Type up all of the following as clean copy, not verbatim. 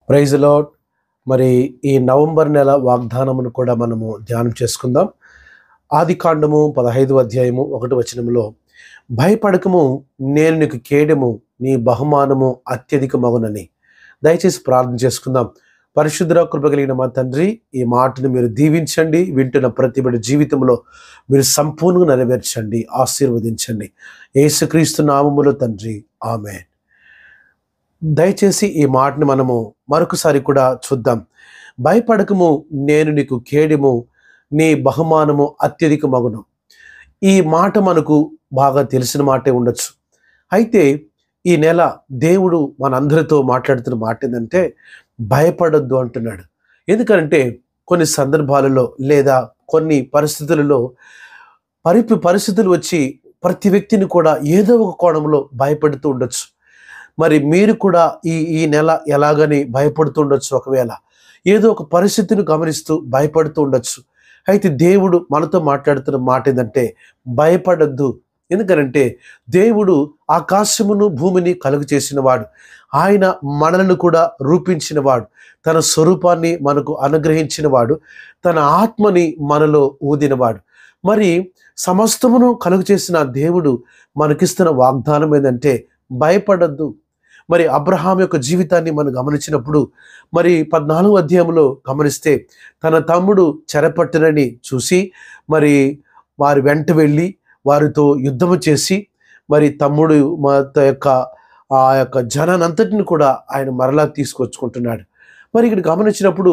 Praise lord. మరి ఈ November నెల వాగ్దానమును కూడా మనము ధ్యానం చేసుకుందాం. ఆదికాండము 15వ అధ్యాయము 1వ వచనములో, భయపడకము, నేను నీకు కేడెము, నీ బహుమానము అత్యధికమగునని. దయచేసి ప్రార్థన చేసుకుందాం. పరిశుద్ధ కృప కలిగిన మా తండ్రి, ఈ మాటను మీరు దీవించండి. వింటున్న ప్రతి బిడ్డ జీవితంలో మీరు సంపూర్ణంగా నెరవేర్చండి, ఆశీర్వదించండి. యేసుక్రీస్తు నామములో తండ్రి, ఆమేన్. దయచేసి ఈ మాటను మనము మరొకసారి కూడా చూద్దాం. భయపడకము, నేను నీకు కేడెము, నీ బహుమానము అత్యధికమగును. ఈ మాట మనకు బాగా తెలిసిన మాటే ఉండొచ్చు. అయితే ఈ నెల దేవుడు మనందరితో మాట్లాడుతున్న మాట ఏంటంటే, భయపడొద్దు అంటున్నాడు. ఎందుకంటే కొన్ని సందర్భాలలో లేదా కొన్ని పరిస్థితులలో పరిస్థితులు వచ్చి ప్రతి వ్యక్తిని కూడా ఏదో ఒక కోణంలో భయపెడుతూ ఉండొచ్చు. మరి మీరు కూడా ఈ నెల ఎలాగని భయపడుతూ ఉండొచ్చు. ఒకవేళ ఏదో ఒక పరిస్థితిని గమనిస్తూ భయపడుతూ ఉండొచ్చు. అయితే దేవుడు మనతో మాట్లాడుతున్న మాట ఏంటంటే, భయపడొద్దు. ఎందుకనంటే దేవుడు ఆకాశమును భూమిని కలుగు చేసినవాడు. ఆయన మనలను కూడా రూపించినవాడు. తన స్వరూపాన్ని మనకు అనుగ్రహించినవాడు. తన ఆత్మని మనలో ఊదినవాడు. మరి సమస్తమును కలుగు చేసిన దేవుడు మనకిస్తున్న వాగ్దానం ఏంటంటే, భయపడొద్దు. మరి అబ్రహాం యొక్క జీవితాన్ని మనం గమనించినప్పుడు, మరి 14వ అధ్యాయంలో గమనిస్తే, తన తమ్ముడు చెరపట్టనని చూసి మరి వారి వెంట వెళ్ళి వారితో యుద్ధము చేసి, మరి తమ్ముడు ఆ యొక్క జనానంతటిని కూడా ఆయన మరలా తీసుకొచ్చుకుంటున్నాడు. మరి ఇక్కడ గమనించినప్పుడు,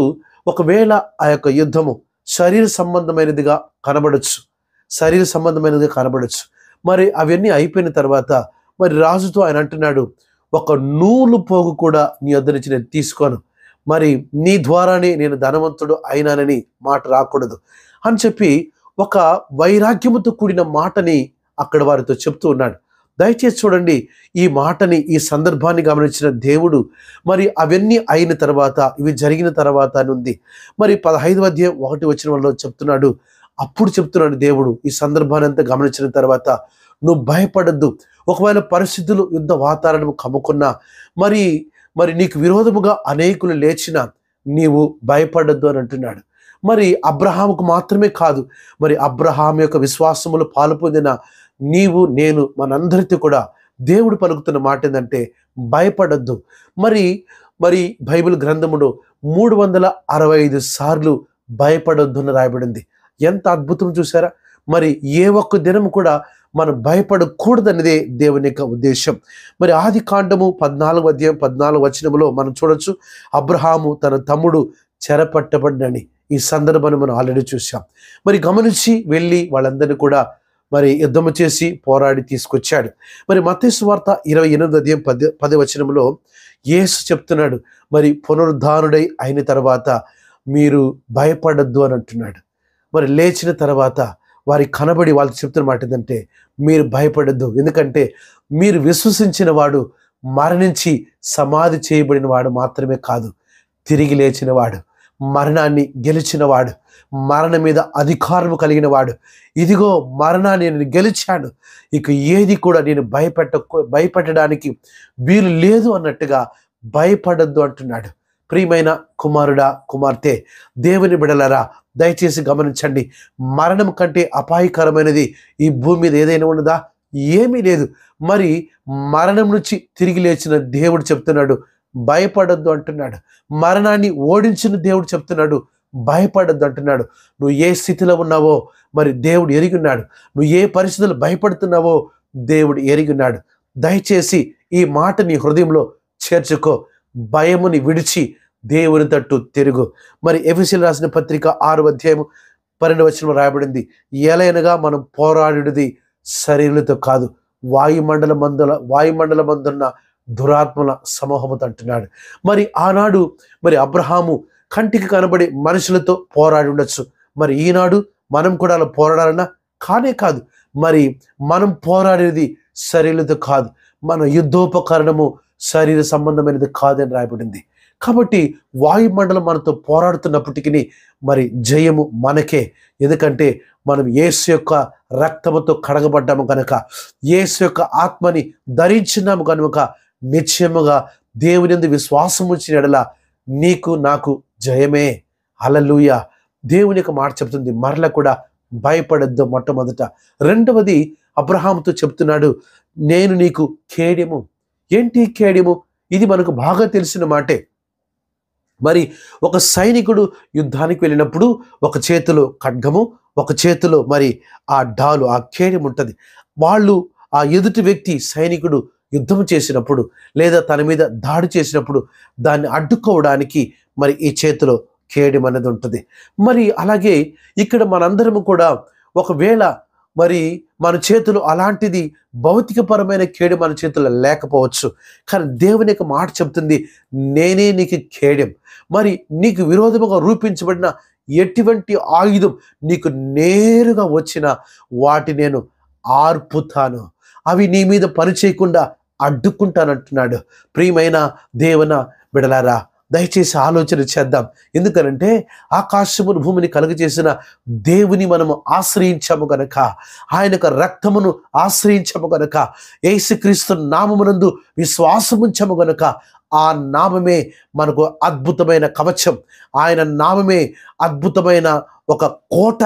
ఒకవేళ ఆ యొక్క యుద్ధము శరీర సంబంధమైనదిగా కనబడచ్చు. మరి అవన్నీ అయిపోయిన తర్వాత మరి రాజుతో ఆయన అంటున్నాడు, ఒక నూలు పోగు కూడా నీ వద్ద నుంచి నేను తీసుకోను, మరి నీ ద్వారానే నేను ధనవంతుడు అయినానని మాట రాకూడదు అని చెప్పి ఒక వైరాగ్యముతో కూడిన మాటని అక్కడ వారితో చెప్తూ ఉన్నాడు. దయచేసి చూడండి, ఈ మాటని, ఈ సందర్భాన్ని గమనించిన దేవుడు మరి అవన్నీ అయిన తర్వాత, ఇవి జరిగిన తర్వాత అని ఉంది. మరి 15వ అధ్యాయం 1వ వచనంలో చెప్తున్నాడు. అప్పుడు చెప్తున్నాడు దేవుడు, ఈ సందర్భాన్ని అంతా గమనించిన తర్వాత, నువ్వు భయపడద్దు. ఒకవేళ పరిస్థితులు, యుద్ధ వాతావరణం కమ్ముకున్నా, మరి నీకు విరోధముగా అనేకులు లేచినా నీవు భయపడద్దు అని అంటున్నాడు. మరి అబ్రహాముకు మాత్రమే కాదు, మరి అబ్రహాం యొక్క విశ్వాసములు పాలు పొందిన నీవు, నేను, మనందరితో కూడా దేవుడు పలుకుతున్న మాట ఏంటంటే, భయపడద్దు. మరి బైబిల్ గ్రంథములో 365 సార్లు భయపడొద్దు అని రాయబడింది. ఎంత అద్భుతం చూసారా. మరి ఏ ఒక్క దినం కూడా మనం భయపడకూడదనేదే దేవుని యొక్క ఉద్దేశం. మరి ఆదికాండము 14వ అధ్యాయం 14వ వచనములో మనం చూడొచ్చు, అబ్రహాము తన తమ్ముడు చెరపట్టబడినని. ఈ సందర్భాన్ని మనం ఆల్రెడీ చూసాం. మరి గమనించి వెళ్ళి వాళ్ళందరినీ కూడా మరి యుద్ధము చేసి పోరాడి తీసుకొచ్చాడు. మరి మత్తయి సువార్త 28వ అధ్యాయం 10వ వచనములో యేసు చెప్తున్నాడు, మరి పునరుద్ధానుడై అయిన తర్వాత మీరు భయపడద్దు అని అంటున్నాడు. మరి లేచిన తర్వాత వారికి కనబడి వాళ్ళకి చెప్తున్న మాట ఏంటంటే, మీరు భయపడద్దు. ఎందుకంటే మీరు విశ్వసించిన వాడు మరణించి సమాధి చేయబడిన వాడు మాత్రమే కాదు, తిరిగి లేచిన వాడు, మరణాన్ని గెలిచిన వాడు, మరణం మీద అధికారము కలిగిన వాడు. ఇదిగో మరణాన్ని నేను గెలిచాను, ఇక ఏది కూడా నేను భయపెట్టడానికి వీలు లేదు అన్నట్టుగా భయపడద్దు అంటున్నాడు. ప్రియమైన కుమారుడా, కుమార్తె, దేవుని బిడలరా, దయచేసి గమనించండి. మరణం కంటే అపాయకరమైనది ఈ భూమి మీద ఏదైనా ఉన్నదా? ఏమీ లేదు. మరి మరణం నుంచి తిరిగి లేచిన దేవుడు చెప్తున్నాడు, భయపడొద్దు అంటున్నాడు. మరణాన్ని ఓడించిన దేవుడు చెప్తున్నాడు, భయపడొద్దు అంటున్నాడు. నువ్వు ఏ స్థితిలో ఉన్నావో మరి దేవుడు ఎరిగి ఉన్నాడు. నువ్వు ఏ పరిస్థితులు భయపడుతున్నావో దేవుడు ఎరిగి ఉన్నాడు. దయచేసి ఈ మాట నీ హృదయంలో చేర్చుకో. భయముని విడిచి దేవుని తట్టు తిరుగు. మరి ఎఫెసీయులకు రాసిన పత్రిక 6వ అధ్యాయం 12వ వచనంలో రాయబడింది, ఎలయనగా మనం పోరాడుది శరీరులతో కాదు, వాయుమండలమందున్న దురాత్మల సమూహముతో అంటున్నాడు. మరి ఆనాడు మరి అబ్రహాము కంటికి కనబడే మనుషులతో పోరాడి ఉండొచ్చు. మరి ఈనాడు మనం కూడా అలా పోరాడాలన్నా కానే కాదు. మరి మనం పోరాడేది శరీరులతో కాదు, మన యుద్ధోపకరణము శరీర సంబంధమైనది కాదని రాయబడింది. కాబట్టి వాయుమండలం మనతో పోరాడుతున్నప్పటికీ మరి జయము మనకే. ఎందుకంటే మనం యేసు యొక్క రక్తముతో కడగబడ్డాము కనుక, యేసు యొక్క ఆత్మని ధరించినాము కనుక, నిశ్చయముగా దేవుని యందు విశ్వాసం ఉంచిన ఎడల నీకు నాకు జయమే. హల్లెలూయా. దేవుని యొక్క మాట చెప్తుంది, మరల కూడా భయపడద్దు మొట్టమొదట. రెండవది అబ్రహాముతో చెప్తున్నాడు, నేను నీకు కేడెము. ఏంటి కేడెము? ఇది మనకు బాగా తెలిసిన మాటే. మరి ఒక సైనికుడు యుద్ధానికి వెళ్ళినప్పుడు ఒక చేతిలో ఖడ్గము, ఒక చేతిలో మరి ఆ డాలు, ఆ కేడెం ఉంటుంది. వాళ్ళు ఆ ఎదుటి వ్యక్తి సైనికుడు యుద్ధం చేసినప్పుడు లేదా తన మీద దాడి చేసినప్పుడు దాన్ని అడ్డుకోవడానికి మరి ఈ చేతిలో కేడెం అనేది ఉంటుంది. మరి అలాగే ఇక్కడ మనందరము కూడా ఒకవేళ మరి మన చేతులు అలాంటిది భౌతికపరమైన కేడెం మన చేతుల్లో లేకపోవచ్చు, కానీ దేవుని యొక్క మాట చెప్తుంది, నేనే నీకు కేడెం. మరి నీకు విరోధముగా రూపించబడిన ఎటువంటి ఆయుధం నీకు నేరుగా వచ్చిన వాటి నేను ఆర్పుతాను, అవి నీ మీద పని చేయకుండా అడ్డుకుంటానంటున్నాడు. ప్రియమైన దేవుని బిడ్డలారా, దయచేసి ఆలోచన చేద్దాం. ఎందుకనంటే ఆకాశమును భూమిని కలుగజేసిన దేవుని మనము ఆశ్రయించాము గనక, ఆయన యొక్క రక్తమును ఆశ్రయించాము గనక, యేసుక్రీస్తు నామమునందు విశ్వాసముంచాము గనక, ఆ నామమే మనకు అద్భుతమైన కవచం, ఆయన నామమే అద్భుతమైన ఒక కోట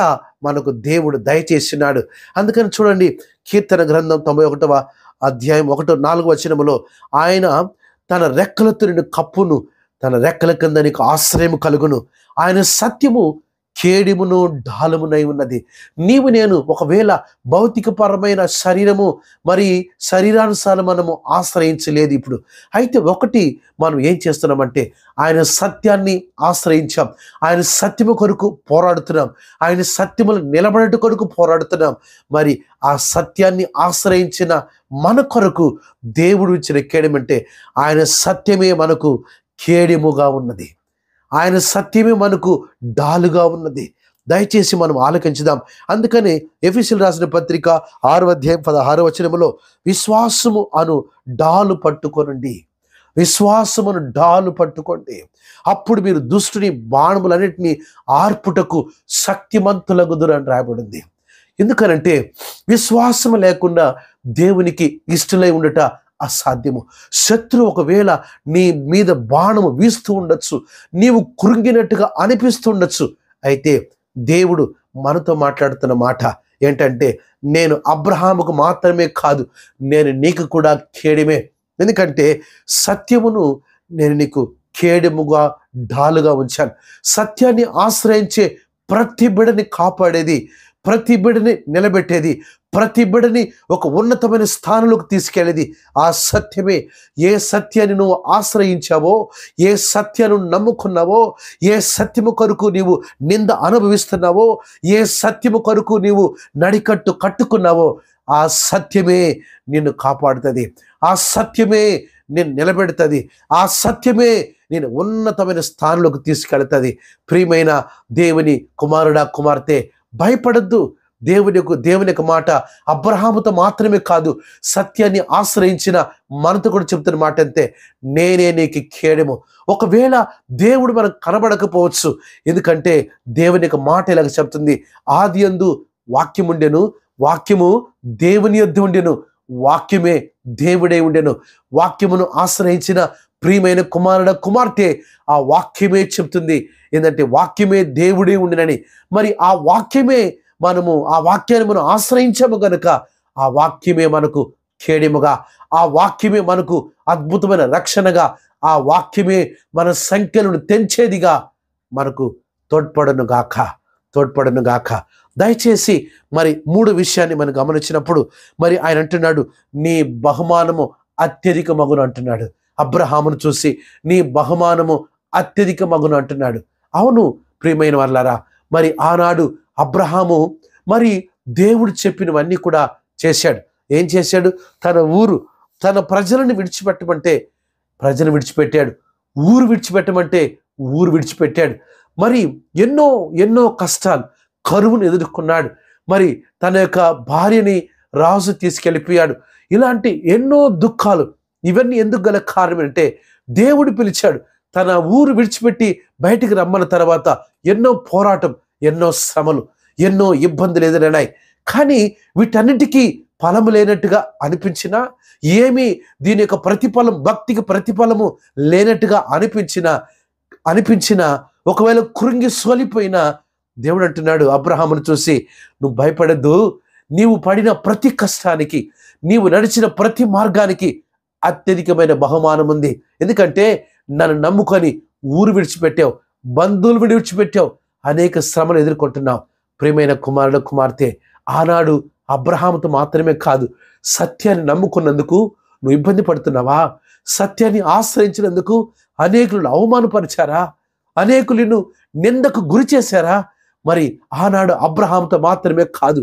మనకు దేవుడు దయచేసినాడు. అందుకని చూడండి, కీర్తన గ్రంథం 91వ అధ్యాయం 1-4 వచనములో, ఆయన తన రెక్కలతో నిన్ను కప్పును, తన రెక్కల కింద నీకు ఆశ్రయము కలుగును, ఆయన సత్యము కేడిమును ఢాలమునై ఉన్నది. నీవు నేను ఒకవేళ భౌతికపరమైన శరీరము మరి శరీరానుసారం మనము ఆశ్రయించలేదు ఇప్పుడు. అయితే ఒకటి మనం ఏం చేస్తున్నామంటే ఆయన సత్యాన్ని ఆశ్రయించాం, ఆయన సత్యము కొరకు పోరాడుతున్నాం, ఆయన సత్యములు నిలబడట కొరకు పోరాడుతున్నాం. మరి ఆ సత్యాన్ని ఆశ్రయించిన మన కొరకు దేవుడు ఇచ్చిన కేడమంటే ఆయన సత్యమే మనకు కేడెముగా ఉన్నది, ఆయన సత్యమే మనకు డాలుగా ఉన్నది. దయచేసి మనం ఆలకించుదాం. అందుకని ఎఫెసీయులకు రాసిన పత్రిక 6వ అధ్యాయం 16వ వచనములో, విశ్వాసము అను డాలు పట్టుకొనండి, విశ్వాసమును డాలు పట్టుకోండి, అప్పుడు మీరు దుష్టుని బాణములన్నిటినీ ఆర్పుటకు శక్తిమంతులగుదురు అని రాయబడింది. ఎందుకనంటే విశ్వాసము లేకుండా దేవునికి ఇష్టలై ఉండట అసాధ్యము. శత్రువు ఒకవేళ నీ మీద బాణము వీస్తూ ఉండొచ్చు, నీవు కృంగినట్టుగా అనిపిస్తుండొచ్చు. అయితే దేవుడు మనతో మాట్లాడుతున్న మాట ఏంటంటే, నేను అబ్రహాముకు మాత్రమే కాదు, నేను నీకు కూడా కేడెమే. ఎందుకంటే సత్యమును నేను నీకు కేడెముగా ఢాలుగా ఉంచాను. సత్యాన్ని ఆశ్రయించే ప్రతి బిడ్డని కాపాడేది, ప్రతి బిడ్డని నిలబెట్టేది, ప్రతి బిడ్డని ఒక ఉన్నతమైన స్థానంలోకి తీసుకెళ్ళేది ఆ సత్యమే. ఏ సత్యాన్ని నువ్వు ఆశ్రయించావో, ఏ సత్యాన్ని నమ్ముకున్నావో, ఏ సత్యము కొరకు నీవు నింద అనుభవిస్తున్నావో, ఏ సత్యము కొరకు నీవు నడికట్టు కట్టుకున్నావో, ఆ సత్యమే నిన్ను కాపాడుతుంది, ఆ సత్యమే నేను నిలబెడుతుంది, ఆ సత్యమే నేను ఉన్నతమైన స్థానంలోకి తీసుకెళ్తుంది. ప్రియమైన దేవుని కుమారుడా, కుమార్తె, భయపడద్దు. దేవుని యొక్క మాట అబ్రహాముతో మాత్రమే కాదు, సత్యాన్ని ఆశ్రయించిన మనతో కూడా చెప్తున్న మాట అంతే, నేనే నీకు కేడెము. ఒకవేళ దేవుడు మనకు కనబడకపోవచ్చు, ఎందుకంటే దేవుని యొక్క మాట ఇలాగ చెప్తుంది, ఆదియందు వాక్యం ఉండెను, వాక్యము దేవుని యొద్ద ఉండెను, వాక్యమే దేవుడే ఉండెను. వాక్యమును ఆశ్రయించిన ప్రియమైన కుమారుడ, కుమార్తె, ఆ వాక్యమే చెప్తుంది ఏంటంటే వాక్యమే దేవుడే ఉండినని. మరి ఆ వాక్యాన్ని మనం ఆశ్రయించాము గనుక ఆ వాక్యమే మనకు కేడెముగా, ఆ వాక్యమే మనకు అద్భుతమైన రక్షణగా, ఆ వాక్యమే మన సంఖ్యలను తెంచేదిగా మనకు తోడ్పడను గాక. దయచేసి మరి 3 విషయాన్ని మనం గమనించినప్పుడు మరి ఆయన అంటున్నాడు, నీ బహుమానము అత్యధిక మగును అంటున్నాడు. అబ్రహామును చూసి నీ బహుమానము అత్యధిక మగును అంటున్నాడు. అవును ప్రియమైన వాళ్ళారా, మరి ఆనాడు అబ్రహాము మరి దేవుడు చెప్పినవన్నీ కూడా చేశాడు. ఏం చేశాడు? తన ఊరు, తన ప్రజలను విడిచిపెట్టమంటే ప్రజలు విడిచిపెట్టాడు, ఊరు విడిచిపెట్టమంటే ఊరు విడిచిపెట్టాడు. మరి ఎన్నో కష్టాలు, కరువును ఎదుర్కొన్నాడు. మరి తన యొక్క భార్యని రాజు తీసుకెళ్ళిపోయాడు. ఇలాంటి ఎన్నో దుఃఖాలు. ఇవన్నీ ఎందుకు గల కారణం అంటే దేవుడు పిలిచాడు. తన ఊరు విడిచిపెట్టి బయటికి రమ్మన్న తర్వాత ఎన్నో పోరాటం, ఎన్నో శ్రమలు, ఎన్నో ఇబ్బందులు ఎదురైనాయి. కానీ వీటన్నిటికీ ఫలము లేనట్టుగా అనిపించినా, ఏమీ దీని యొక్క ప్రతిఫలం, భక్తికి ప్రతిఫలము లేనట్టుగా అనిపించినా, అనిపించినా, ఒకవేళ కృంగి సోలిపోయినా దేవుడు అంటున్నాడు అబ్రహామును చూసి, నువ్వు భయపడద్దు, నీవు పడిన ప్రతి కష్టానికి, నీవు నడిచిన ప్రతి మార్గానికి అత్యధికమైన బహుమానం ఉంది. ఎందుకంటే నన్ను నమ్ముకొని ఊరు విడిచిపెట్టావు, బంధువులు విడిచిపెట్టావు, అనేక శ్రమలు ఎదుర్కొంటున్నావు. ప్రియమైన కుమారుడు కుమార్తె, ఆనాడు అబ్రహాముతో మాత్రమే కాదు, సత్యాన్ని నమ్ముకున్నందుకు నువ్వు ఇబ్బంది పడుతున్నావా? సత్యాన్ని ఆశ్రయించినందుకు అనేకులను అవమానపరిచారా? అనేకులను నిందకు గురి చేశారా? మరి ఆనాడు అబ్రహాముతో మాత్రమే కాదు,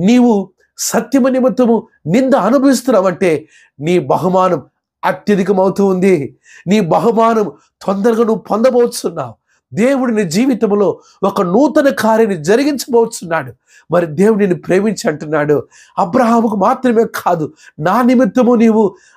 నీవు సత్యము నిమిత్తము నింద అనుభవిస్తున్నావంటే నీ బహుమానం అత్యధికమవుతూ ఉంది. నీ బహుమానం తొందరగా నువ్వు పొందబోతున్నావు. దేవుడు నీ జీవితంలో ఒక నూతన కార్యాన్ని జరిగించబోతున్నాడు. మరి దేవుడు నిన్ను ప్రేమించి అంటున్నాడు, అబ్రహాముకు మాత్రమే కాదు, నా నిమిత్తము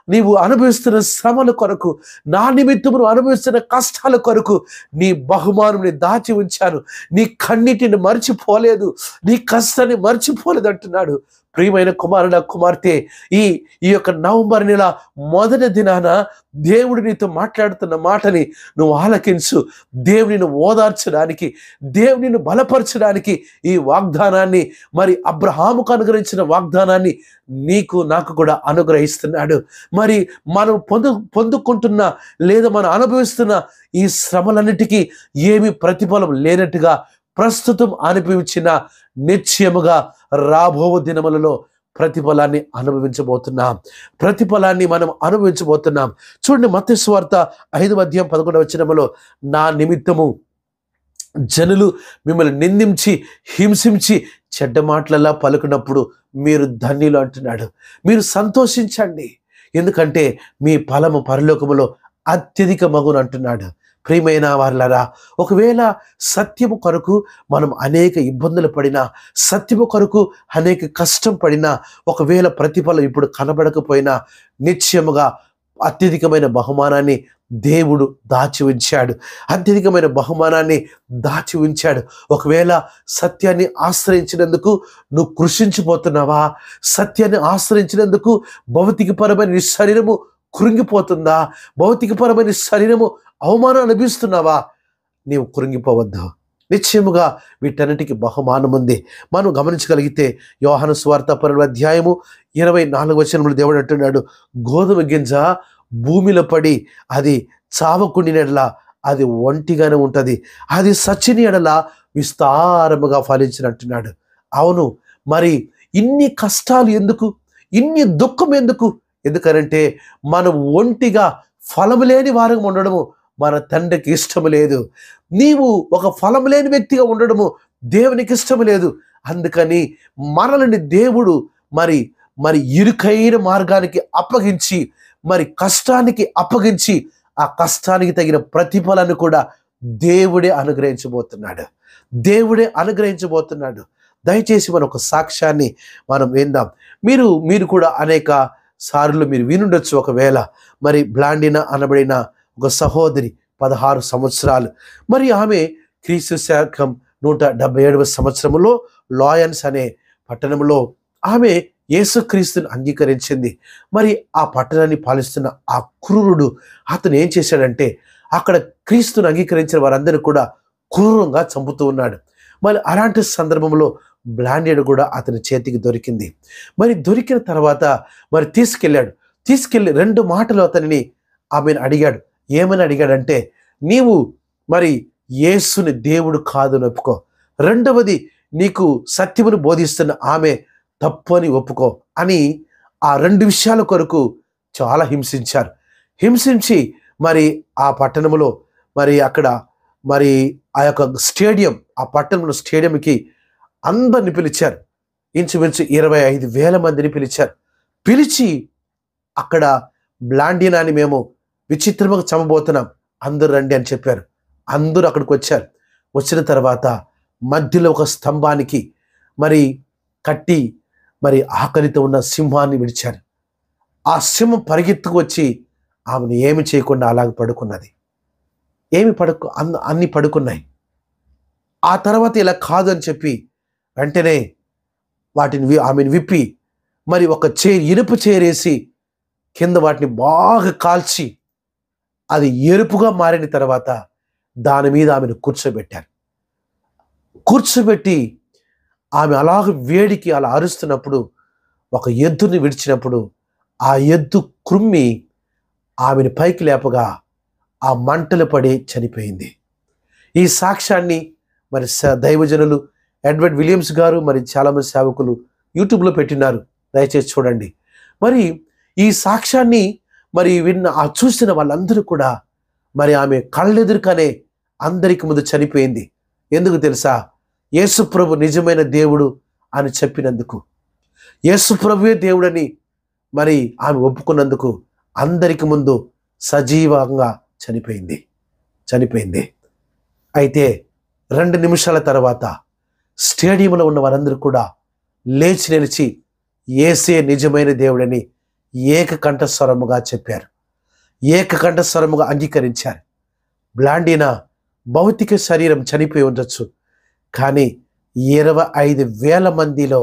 నీవు అనుభవిస్తున్న శ్రమల కొరకు, నా నిమిత్తము నువ్వు అనుభవిస్తున్న కష్టాల కొరకు నీ బహుమానం దాచి ఉంచాను. నీ కన్నిటిని మర్చిపోలేదు, నీ కష్టాన్ని మర్చిపోలేదు అంటున్నాడు. ప్రియమైన కుమారుడ కుమార్తె, ఈ యొక్క నవంబర్ నెల మొదటి దినాన దేవుడు నీతో మాట్లాడుతున్న మాటని నువ్వు ఆలకించు. దేవునిని ఓదార్చడానికి, దేవునిని బలపరచడానికి ఈ వాగ్దానాన్ని, మరి అబ్రహాముకు అనుగ్రహించిన వాగ్దానాన్ని నీకు నాకు కూడా అనుగ్రహిస్తున్నాడు. మరి మనం పొందుకుంటున్న లేదా మనం అనుభవిస్తున్న ఈ శ్రమలన్నిటికీ ఏమి ప్రతిఫలం లేనట్టుగా ప్రస్తుతం అనుభవించిన నిశ్చయముగా రాబో దినములలో ప్రతిఫలాన్ని అనుభవించబోతున్నాం. ప్రతిఫలాన్ని మనం అనుభవించబోతున్నాం. చూడండి, మత్తయి సువార్త 5:11 నా నిమిత్తము జనులు మిమ్మల్ని నిందించి హింసించి చెడ్డ మాటలలా పలుకున్నప్పుడు మీరు ధన్యులు అంటున్నాడు. మీరు సంతోషించండి, ఎందుకంటే మీ ఫలము పరలోకములో అత్యధిక మగును అంటున్నాడు. ప్రియమైన వారలారా, ఒకవేళ సత్యము కొరకు మనం అనేక ఇబ్బందులు పడినా, సత్యము కొరకు అనేక కష్టం పడినా, ఒకవేళ ప్రతిఫలం ఇప్పుడు కనబడకపోయినా నిశ్చయముగా అత్యధికమైన బహుమానాన్ని దేవుడు దాచి ఉంచాడు. అత్యధికమైన బహుమానాన్ని దాచి ఉంచాడు. ఒకవేళ సత్యాన్ని ఆశ్రయించినందుకు నువ్వు కృషించిపోతున్నావా? సత్యాన్ని ఆశ్రయించినందుకు భౌతికపరమైన నీ శరీరము కృంగిపోతుందా? భౌతికపరమైన శరీరము అవమానం అనిపిస్తున్నావా? నీవు కృంగిపోవద్దు. నిశ్చయముగా వీటన్నిటికీ బహుమానం ఉంది. మనం గమనించగలిగితే యోహాను సువార్త 12:24 దేవుడు అంటున్నాడు, గోధుమ గింజ భూమిలో పడి అది చావకుండిన ఎడల అది ఒంటిగానే ఉంటుంది, అది సచ్చిని ఎడల విస్తారముగా ఫలించినట్టున్నాడు. అవును, మరి ఇన్ని కష్టాలు ఎందుకు? ఇన్ని దుఃఖం ఎందుకు? ఎందుకనంటే మనం ఒంటిగా ఫలము లేని వారంగా ఉండడము మన తండ్రికి ఇష్టము లేదు. నీవు ఒక ఫలం లేని వ్యక్తిగా ఉండడము దేవునికి ఇష్టము లేదు. అందుకని మనల్ని దేవుడు మరి ఇరుకైన మార్గానికి అప్పగించి, మరి కష్టానికి అప్పగించి, ఆ కష్టానికి తగిన ప్రతిఫలాన్ని కూడా దేవుడే అనుగ్రహించబోతున్నాడు. దేవుడే అనుగ్రహించబోతున్నాడు. దయచేసి మన ఒక సాక్ష్యాన్ని మనం విందాం. మీరు కూడా అనేక సార్లు మీరు వినుండొచ్చు. ఒకవేళ మరి బ్లాండినా అనబడిన ఒక సహోదరి 16 సంవత్సరాలు, మరి ఆమె క్రీస్తు శకం 177 సంవత్సరంలో లాయన్స్ అనే పట్టణంలో ఆమె యేసుక్రీస్తుని అంగీకరించింది. మరి ఆ పట్టణాన్ని పాలిస్తున్న ఆ క్రూరుడు అతను ఏం చేశాడంటే అక్కడ క్రీస్తుని అంగీకరించిన వారందరూ కూడా క్రూరంగా చంపుతూ ఉన్నాడు. మరి అలాంటి సందర్భంలో బ్లాండెడ్ కూడా అతని చేతికి దొరికింది. మరి దొరికిన తర్వాత మరి తీసుకెళ్ళి 2 మాటలు అతనిని ఆమెను అడిగాడు. ఏమని అడిగాడంటే, నీవు మరి యేసుని దేవుడు కాదు అని ఒప్పుకో, రెండవది నీకు సత్యమును బోధిస్తున్న ఆమె తప్పు అని ఒప్పుకో అని ఆ 2 విషయాల కొరకు చాలా హింసించారు. హింసించి మరి ఆ పట్టణంలో మరి అక్కడ మరి ఆ యొక్క స్టేడియం, ఆ పట్టణంలో స్టేడియంకి అందరిని పిలిచారు. ఇంచుమించు 25,000 మందిని పిలిచారు. పిలిచి అక్కడ బ్లాండినాని మేము విచిత్రంగా చంపబోతున్నాం, అందరూ రండి అని చెప్పారు. అందరూ అక్కడికి వచ్చారు. వచ్చిన తర్వాత మధ్యలో ఒక స్తంభానికి మరి కట్టి మరి ఆకలితో ఉన్న సింహాన్ని విడిచారు. ఆ సింహం పరిగెత్తుకు వచ్చి ఆమెను ఏమి చేయకుండా అలాగ పడుకున్నది. అన్ని పడుకున్నాయి. ఆ తర్వాత ఇలా కాదు అని చెప్పి వెంటనే ఆమెను విప్పి మరి ఒక ఇనుప చేరేసి కింద వాటిని బాగా కాల్చి అది ఎరుపుగా మారిన తర్వాత దాని మీద ఆమెను కూర్చోబెట్టారు. కూర్చోబెట్టి ఆమె అలాగ వేడికి అలా అరుస్తున్నప్పుడు ఒక ఎద్దుని విడిచినప్పుడు ఆ ఎద్దు క్రుమ్మి ఆమెను పైకి లేపగా ఆ మంటలు పడి చనిపోయింది. ఈ సాక్ష్యాన్ని మరి దైవజనులు ఎడ్వర్డ్ విలియమ్స్ గారు మరి చాలామంది సేవకులు యూట్యూబ్లో పెట్టినారు, దయచేసి చూడండి. మరి ఈ సాక్ష్యాన్ని మరి చూసిన వాళ్ళందరూ కూడా మరి ఆమె కళ్ళెదురుగానే అందరికి ముందు చనిపోయింది. ఎందుకు తెలుసా? యేసు ప్రభు నిజమైన దేవుడు అని చెప్పినందుకు, యేసు ప్రభువే దేవుడని మరి ఆమె ఒప్పుకున్నందుకు అందరికి ముందు సజీవంగా చనిపోయింది. అయితే 2 నిమిషాల తర్వాత స్టేడియంలో ఉన్న వారందరూ కూడా లేచి నిలిచి యేసే నిజమైన దేవుడని ఏకకంఠస్వరముగా చెప్పారు, ఏకకంఠస్వరముగా అంగీకరించారు. బ్లాండీనా భౌతిక శరీరం చనిపోయి ఉండొచ్చు, కానీ 25,000 మందిలో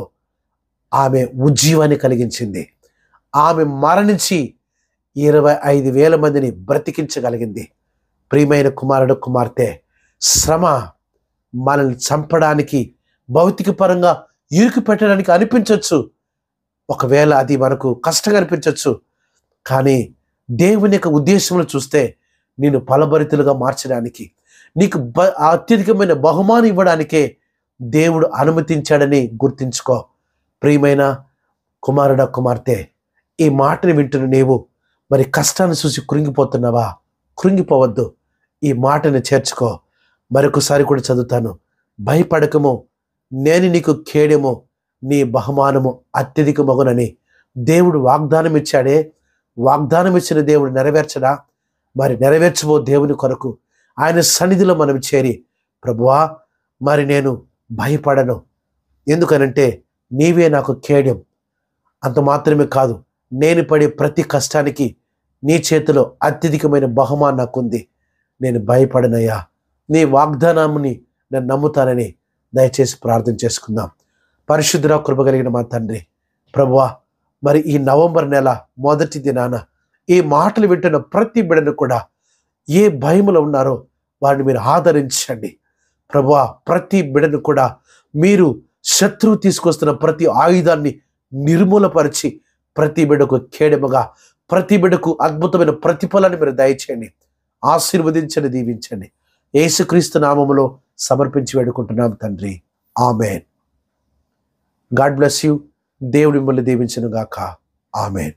ఆమె ఉజ్జీవాన్ని కలిగించింది. ఆమె మరణించి 25,000 మందిని బ్రతికించగలిగింది. ప్రియమైన కుమారుడు కుమార్తె, శ్రమ మనల్ని చంపడానికి, భౌతిక పరంగా ఇరుకు పెట్టడానికి అనిపించవచ్చు. ఒకవేళ అది మనకు కష్టంగా అనిపించవచ్చు, కానీ దేవుని యొక్క ఉద్దేశంలో చూస్తే నిన్ను ఫలభరితులుగా మార్చడానికి, నీకు అత్యధికమైన బహుమానం ఇవ్వడానికే దేవుడు అనుమతించాడని గుర్తించుకో. ప్రియమైన కుమారుడ కుమార్తె, ఈ మాటని వింటున్న నీవు మరి కష్టాన్ని చూసి కృంగిపోతున్నావా? కృంగిపోవద్దు, ఈ మాటని చేర్చుకో. మరొకసారి కూడా చదువుతాను. భయపడకము, నేను నీకు కేడెము, నీ బహుమానము అత్యధిక మగునని దేవుడు వాగ్దానం ఇచ్చాడే. వాగ్దానం ఇచ్చిన దేవుడు నెరవేర్చడా? మరి నెరవేర్చబో దేవుని కొరకు ఆయన సన్నిధిలో మనం చేరి, ప్రభువా మరి నేను భయపడను, ఎందుకనంటే నీవే నాకు కేడెం. అంత మాత్రమే కాదు, నేను పడే ప్రతి కష్టానికి నీ చేతిలో అత్యధికమైన బహుమానం నాకుంది, నేను భయపడనయ్యా, నీ వాగ్దానాన్ని నేను నమ్ముతానని దయచేసి ప్రార్థన చేసుకుందాం. పరిశుద్ధుడా, కృప కలిగిన మా తండ్రి, ప్రభువా మరి ఈ నవంబర్ నెల మొదటి దినాన ఈ మాటలు వింటున్న ప్రతి బిడ్డను కూడా ఏ భయములో ఉన్నారో వారిని మీరు ఆదరించండి. ప్రభువా ప్రతి బిడ్డను కూడా మీరు శత్రువు తీసుకొస్తున్న ప్రతి ఆయుధాన్ని నిర్మూలపరిచి ప్రతి బిడ్డకు కేడెముగా, ప్రతి బిడ్డకు అద్భుతమైన ప్రతిఫలాన్ని మీరు దయచేయండి. ఆశీర్వదించండి, దీవించండి. యేసుక్రీస్తు నామములో సమర్పించి వేడుకుంటున్నాం తండ్రి, ఆమెన్. God bless you. దేవుడి మిమ్మల్ని దీవించును గాక. ఆమెన్.